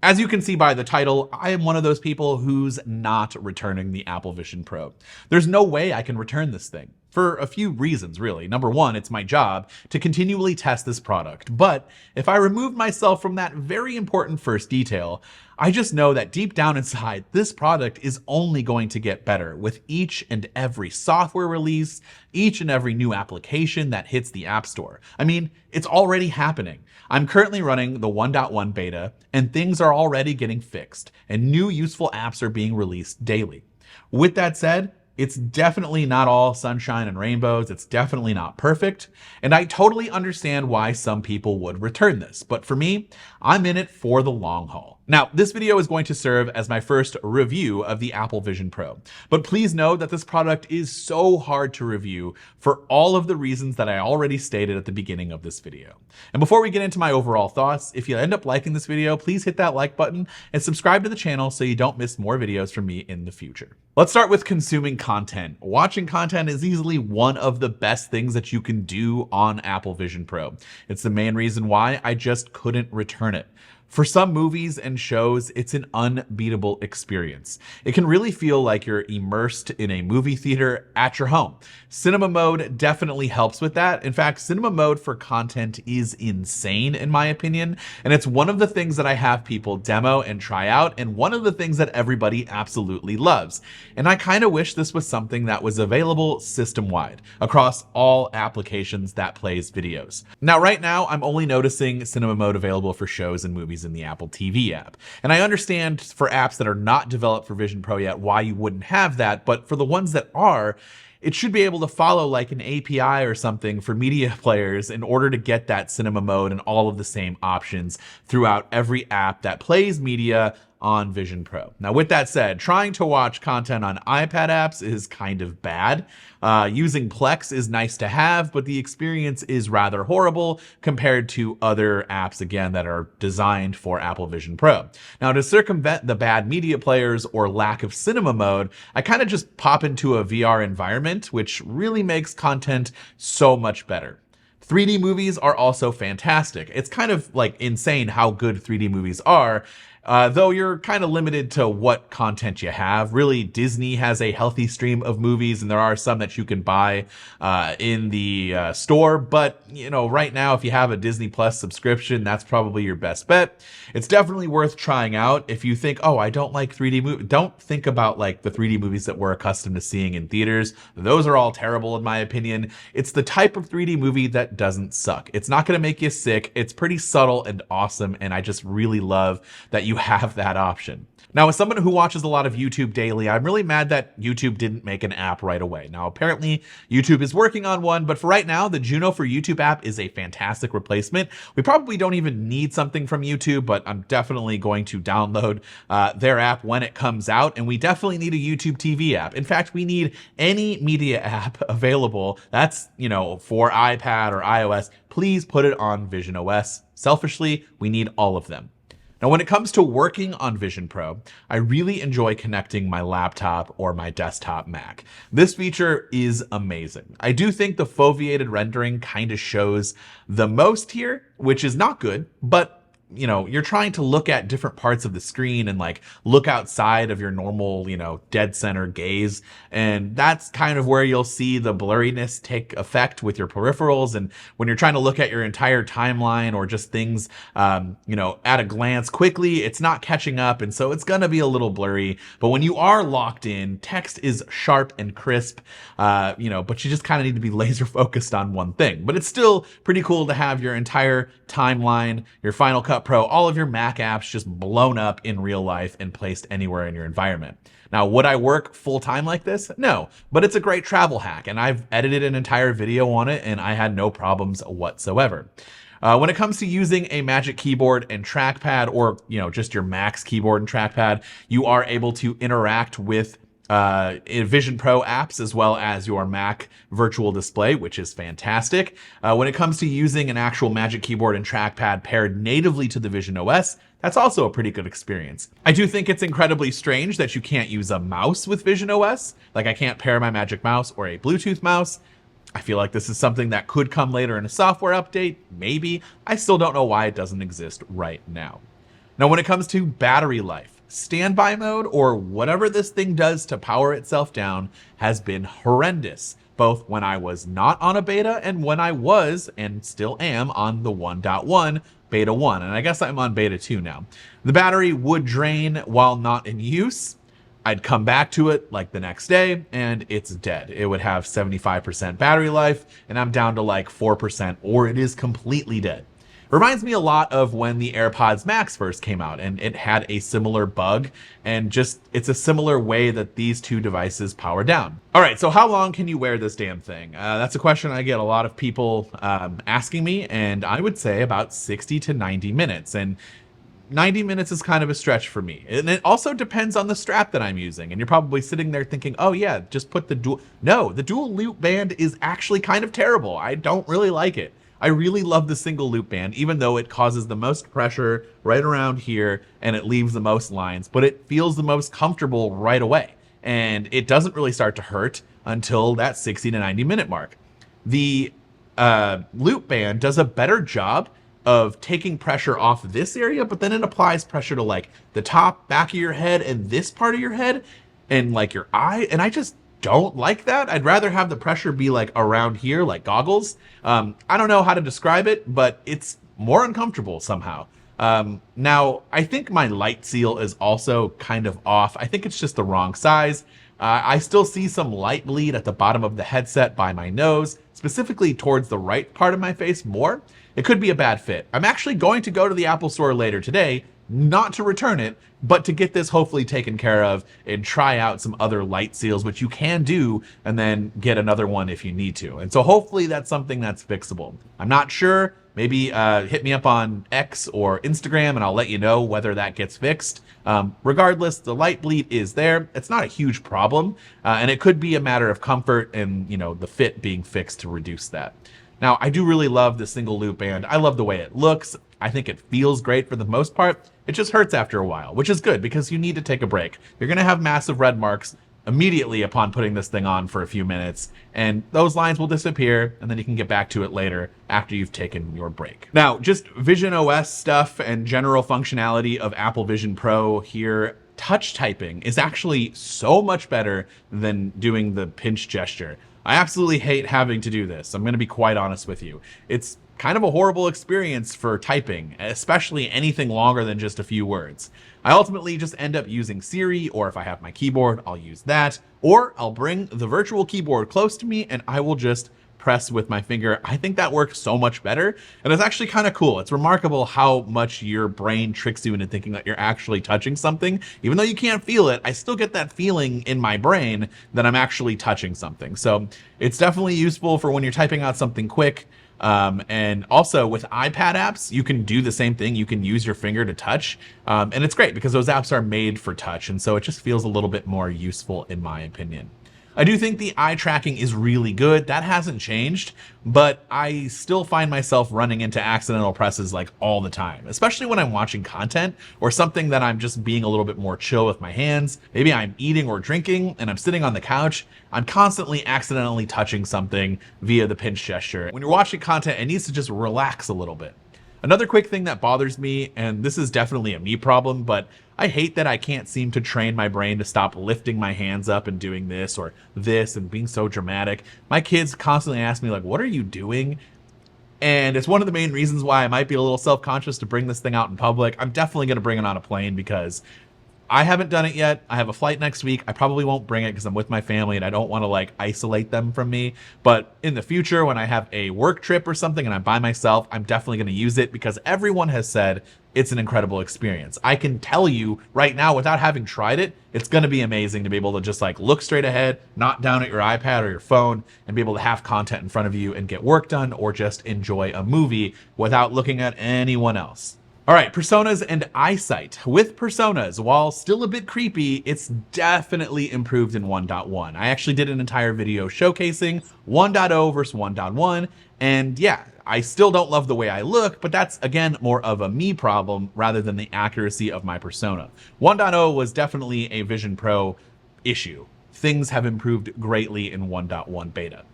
As you can see by the title, I am one of those people who's not returning the Apple Vision Pro. There's no way I can return this thing. For a few reasons, really. Number one, it's my job to continually test this product. But if I remove myself from that very important first detail, I just know that deep down inside, this product is only going to get better with each and every software release, each and every new application that hits the App Store. I mean, it's already happening. I'm currently running the 1.1 beta, and things are already getting fixed, and new useful apps are being released daily. With that said, it's definitely not all sunshine and rainbows. It's definitely not perfect. And I totally understand why some people would return this. But for me, I'm in it for the long haul. Now, this video is going to serve as my first review of the Apple Vision Pro. But please know that this product is so hard to review for all of the reasons that I already stated at the beginning of this video. And before we get into my overall thoughts, if you end up liking this video, please hit that like button and subscribe to the channel so you don't miss more videos from me in the future. Let's start with consuming content. Watching content is easily one of the best things that you can do on Apple Vision Pro. It's the main reason why I just couldn't return it. For some movies and shows, it's an unbeatable experience. It can really feel like you're immersed in a movie theater at your home. Cinema mode definitely helps with that. In fact, cinema mode for content is insane in my opinion, and it's one of the things that I have people demo and try out, and one of the things that everybody absolutely loves. And I kind of wish this was something that was available system-wide across all applications that plays videos. Now, right now, I'm only noticing cinema mode available for shows and movies in the Apple TV app. And I understand for apps that are not developed for Vision Pro yet why you wouldn't have that, but for the ones that are, it should be able to follow like an API or something for media players in order to get that cinema mode and all of the same options throughout every app that plays media on Vision Pro. Now, with that said, trying to watch content on iPad apps is kind of bad. Using Plex is nice to have, but the experience is rather horrible compared to other apps, again, that are designed for Apple Vision Pro. Now, to circumvent the bad media players or lack of cinema mode, I kind of just pop into a VR environment, which really makes content so much better. 3D movies are also fantastic. It's kind of like insane how good 3D movies are. Though you're kind of limited to what content you have. Really, Disney has a healthy stream of movies, and there are some that you can buy in the store. But, you know, right now, if you have a Disney Plus subscription, that's probably your best bet. It's definitely worth trying out. If you think, oh, I don't like 3D movies, don't think about like the 3D movies that we're accustomed to seeing in theaters. Those are all terrible, in my opinion. It's the type of 3D movie that doesn't suck. It's not going to make you sick. It's pretty subtle and awesome, and I just really love that you have that option. Now, as someone who watches a lot of YouTube daily, I'm really mad that YouTube didn't make an app right away. Now, apparently, YouTube is working on one, but for right now, the Juno for YouTube app is a fantastic replacement. We probably don't even need something from YouTube, but I'm definitely going to download their app when it comes out, and we definitely need a YouTube TV app. In fact, we need any media app available that's, you know, for iPad or iOS. Please put it on visionOS. Selfishly, we need all of them. Now, when it comes to working on Vision Pro, I really enjoy connecting my laptop or my desktop Mac. This feature is amazing. I do think the foveated rendering kind of shows the most here, which is not good, but you know, you're trying to look at different parts of the screen and like look outside of your normal, you know, dead center gaze. And that's kind of where you'll see the blurriness take effect with your peripherals. And when you're trying to look at your entire timeline or just things, you know, at a glance quickly, it's not catching up. And so it's going to be a little blurry. But when you are locked in, text is sharp and crisp, you know, but you just kind of need to be laser focused on one thing. But it's still pretty cool to have your entire timeline, your Final Cut Pro, all of your Mac apps just blown up in real life and placed anywhere in your environment. Now, would I work full time like this? No, but it's a great travel hack, and I've edited an entire video on it and I had no problems whatsoever. When it comes to using a Magic Keyboard and Trackpad, or, you know, just your Mac's keyboard and trackpad, you are able to interact with Vision Pro apps as well as your Mac virtual display, which is fantastic. When it comes to using an actual Magic Keyboard and trackpad paired natively to the visionOS, that's also a pretty good experience. I do think it's incredibly strange that you can't use a mouse with visionOS. Like, I can't pair my Magic Mouse or a Bluetooth mouse. I feel like this is something that could come later in a software update, maybe. I still don't know why it doesn't exist right now. Now, when it comes to battery life, standby mode, or whatever this thing does to power itself down, has been horrendous, both when I was not on a beta and when I was, and still am, on the 1.1 beta 1, and I guess I'm on beta 2 now. The battery would drain while not in use. I'd come back to it like the next day and it's dead. It would have 75% battery life and I'm down to like 4%, or it is completely dead. Reminds me a lot of when the AirPods Max first came out and it had a similar bug, and just it's a similar way that these two devices power down. All right, so how long can you wear this damn thing? That's a question I get a lot of people asking me, and I would say about 60 to 90 minutes. And 90 minutes is kind of a stretch for me. And it also depends on the strap that I'm using. And you're probably sitting there thinking, oh yeah, just put the dual. No, the dual loop band is actually kind of terrible. I don't really like it. I really love the single loop band, even though it causes the most pressure right around here and it leaves the most lines, but it feels the most comfortable right away. And it doesn't really start to hurt until that 60 to 90 minute mark. The loop band does a better job of taking pressure off this area, but then it applies pressure to like the top, back of your head and this part of your head and like your eye. And I just don't like that. I'd rather have the pressure be like around here, like goggles. I don't know how to describe it, but it's more uncomfortable somehow. Now, I think my light seal is also kind of off. I think it's just the wrong size. I still see some light bleed at the bottom of the headset by my nose, specifically towards the right part of my face more. It could be a bad fit. I'm actually going to go to the Apple Store later today, not to return it, but to get this hopefully taken care of and try out some other light seals, which you can do, and then get another one if you need to. And so hopefully that's something that's fixable. I'm not sure. Maybe hit me up on X or Instagram and I'll let you know whether that gets fixed. Regardless, the light bleed is there. It's not a huge problem, and it could be a matter of comfort and, you know, the fit being fixed to reduce that. Now, I do really love the single loop band. I love the way it looks. I think it feels great for the most part. It just hurts after a while, which is good because you need to take a break. You're going to have massive red marks immediately upon putting this thing on for a few minutes, and those lines will disappear, and then you can get back to it later after you've taken your break. Now, just visionOS stuff and general functionality of Apple Vision Pro here. Touch typing is actually so much better than doing the pinch gesture. I absolutely hate having to do this. I'm going to be quite honest with you. It's kind of a horrible experience for typing, especially anything longer than just a few words. I ultimately just end up using Siri, or if I have my keyboard, I'll use that, or I'll bring the virtual keyboard close to me and I will just press with my finger. I think that works so much better, and it's actually kind of cool. It's remarkable how much your brain tricks you into thinking that you're actually touching something. Even though you can't feel it, I still get that feeling in my brain that I'm actually touching something. So it's definitely useful for when you're typing out something quick. And also with iPad apps, you can do the same thing. You can use your finger to touch. And it's great because those apps are made for touch. And so it just feels a little bit more useful in my opinion. I do think the eye tracking is really good. That hasn't changed, but I still find myself running into accidental presses like all the time, especially when I'm watching content or something that I'm just being a little bit more chill with my hands. Maybe I'm eating or drinking and I'm sitting on the couch. I'm constantly accidentally touching something via the pinch gesture. When you're watching content, it needs to just relax a little bit. Another quick thing that bothers me, and this is definitely a me problem, but I hate that I can't seem to train my brain to stop lifting my hands up and doing this or this and being so dramatic. My kids constantly ask me, like, what are you doing? And it's one of the main reasons why I might be a little self-conscious to bring this thing out in public. I'm definitely going to bring it on a plane because I haven't done it yet. I have a flight next week. I probably won't bring it because I'm with my family and I don't want to like isolate them from me. But in the future, when I have a work trip or something and I'm by myself, I'm definitely going to use it because everyone has said it's an incredible experience. I can tell you right now, without having tried it, it's going to be amazing to be able to just like look straight ahead, not down at your iPad or your phone, and be able to have content in front of you and get work done or just enjoy a movie without looking at anyone else. All right, personas and eyesight. With personas, while still a bit creepy, it's definitely improved in 1.1. I actually did an entire video showcasing 1.0 versus 1.1, and yeah, I still don't love the way I look, but that's, again, more of a me problem rather than the accuracy of my persona. 1.0 was definitely a Vision Pro issue. Things have improved greatly in 1.1 beta.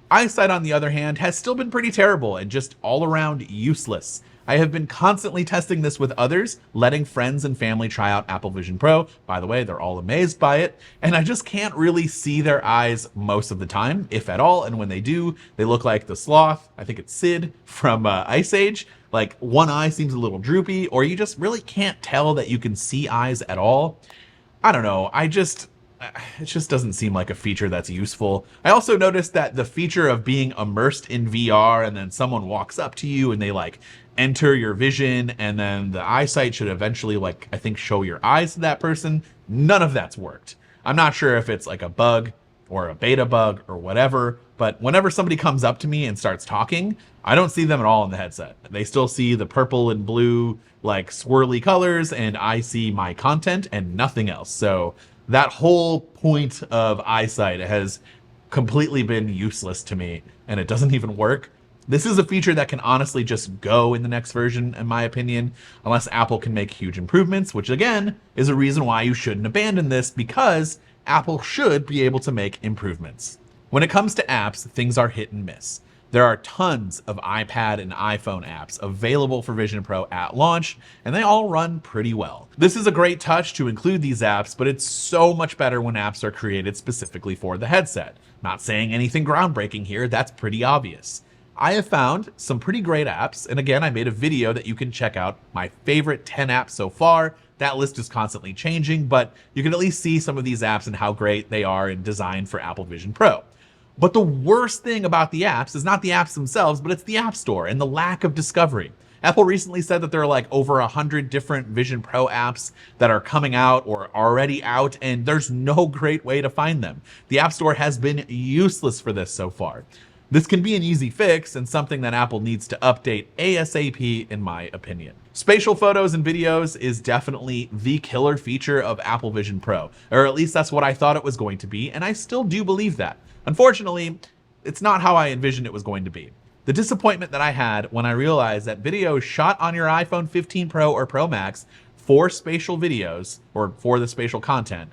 Eyesight, on the other hand, has still been pretty terrible and just all around useless. I have been constantly testing this with others, letting friends and family try out Apple Vision Pro. By the way, they're all amazed by it, and I just can't really see their eyes most of the time, if at all, and when they do, they look like the sloth, I think it's Sid from Ice Age. Like one eye seems a little droopy, or you just really can't tell that you can see eyes at all. I don't know, it just doesn't seem like a feature that's useful. I also noticed that the feature of being immersed in VR and then someone walks up to you and they like enter your vision and then the eyesight should eventually like, I think, show your eyes to that person. None of that's worked. I'm not sure if it's like a bug or a beta bug or whatever, but whenever somebody comes up to me and starts talking, I don't see them at all in the headset. They still see the purple and blue like swirly colors, and I see my content and nothing else. So that whole point of Eyesight has completely been useless to me, and it doesn't even work. This is a feature that can honestly just go in the next version, in my opinion, unless Apple can make huge improvements, which again is a reason why you shouldn't abandon this, because Apple should be able to make improvements. When it comes to apps, things are hit and miss. There are tons of iPad and iPhone apps available for Vision Pro at launch, and they all run pretty well. This is a great touch to include these apps, but it's so much better when apps are created specifically for the headset. Not saying anything groundbreaking here, that's pretty obvious. I have found some pretty great apps, and again, I made a video that you can check out, my favorite 10 apps so far. That list is constantly changing, but you can at least see some of these apps and how great they are and designed for Apple Vision Pro. But the worst thing about the apps is not the apps themselves, but it's the App Store and the lack of discovery. Apple recently said that there are like over 100 different Vision Pro apps that are coming out or already out, and there's no great way to find them. The App Store has been useless for this so far. This can be an easy fix and something that Apple needs to update ASAP, in my opinion. Spatial photos and videos is definitely the killer feature of Apple Vision Pro, or at least that's what I thought it was going to be, and I still do believe that. Unfortunately, it's not how I envisioned it was going to be. The disappointment that I had when I realized that videos shot on your iPhone 15 Pro or Pro Max for spatial videos, or for the spatial content,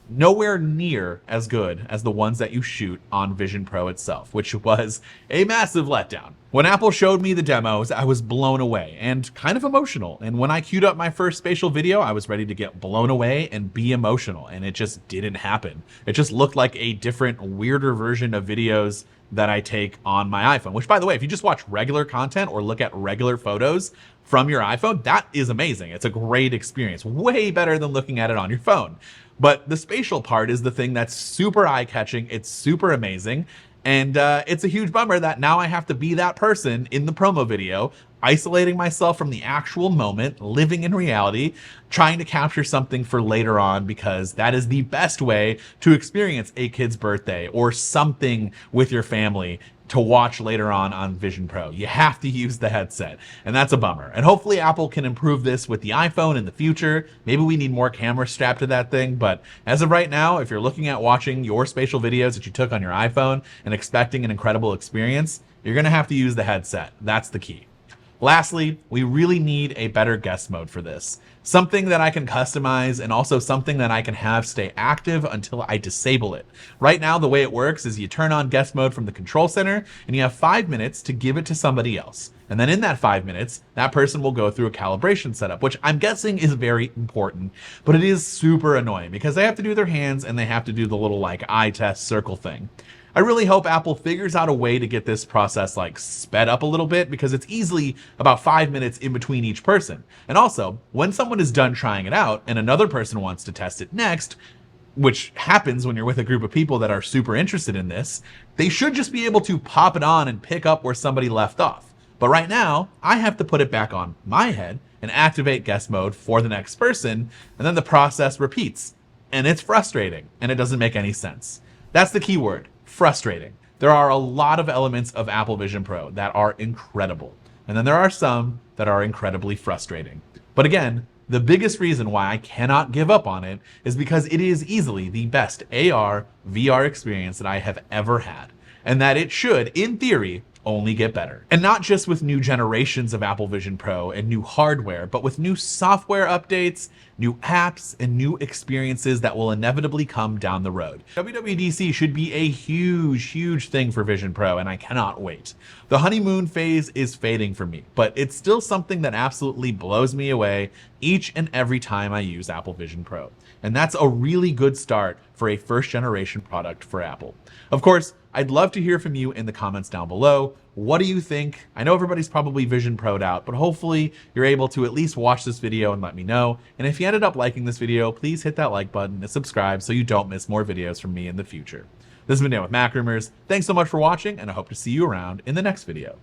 nowhere near as good as the ones that you shoot on Vision Pro itself, which was a massive letdown. When Apple showed me the demos, I was blown away and kind of emotional. And when I queued up my first spatial video, I was ready to get blown away and be emotional, and it just didn't happen. It just looked like a different, weirder version of videos that I take on my iPhone, which, by the way, if you just watch regular content or look at regular photos from your iPhone, that is amazing. It's a great experience, way better than looking at it on your phone. But the spatial part is the thing that's super eye-catching. It's super amazing. And it's a huge bummer that now I have to be that person in the promo video, isolating myself from the actual moment, living in reality, trying to capture something for later on, because that is the best way to experience a kid's birthday or something with your family to watch later on Vision Pro. You have to use the headset, and that's a bummer. And hopefully Apple can improve this with the iPhone in the future. Maybe we need more cameras strapped to that thing, but as of right now, if you're looking at watching your spatial videos that you took on your iPhone and expecting an incredible experience, you're gonna have to use the headset. That's the key. Lastly, we really need a better guest mode for this. Something that I can customize and also something that I can have stay active until I disable it. Right now, the way it works is you turn on guest mode from the control center and you have 5 minutes to give it to somebody else. And then in that 5 minutes, that person will go through a calibration setup, which I'm guessing is very important, but it is super annoying because they have to do their hands and they have to do the little like eye test circle thing. I really hope Apple figures out a way to get this process like sped up a little bit, because it's easily about 5 minutes in between each person. And also, when someone is done trying it out and another person wants to test it next, which happens when you're with a group of people that are super interested in this, they should just be able to pop it on and pick up where somebody left off. But right now, I have to put it back on my head and activate guest mode for the next person, and then the process repeats. And it's frustrating, and it doesn't make any sense. That's the key word. Frustrating. There are a lot of elements of Apple Vision Pro that are incredible, and then there are some that are incredibly frustrating. But again, the biggest reason why I cannot give up on it is because it is easily the best AR, VR experience that I have ever had, and that it should, in theory, only get better. And not just with new generations of Apple Vision Pro and new hardware, but with new software updates, new apps, and new experiences that will inevitably come down the road. WWDC should be a huge, huge thing for Vision Pro, and I cannot wait. The honeymoon phase is fading for me, but it's still something that absolutely blows me away each and every time I use Apple Vision Pro. And that's a really good start for a first generation product for Apple. Of course, I'd love to hear from you in the comments down below. What do you think? I know everybody's probably Vision Pro'd out, but hopefully you're able to at least watch this video and let me know. And if you ended up liking this video, please hit that like button and subscribe so you don't miss more videos from me in the future. This has been Dan with MacRumors. Thanks so much for watching, and I hope to see you around in the next video.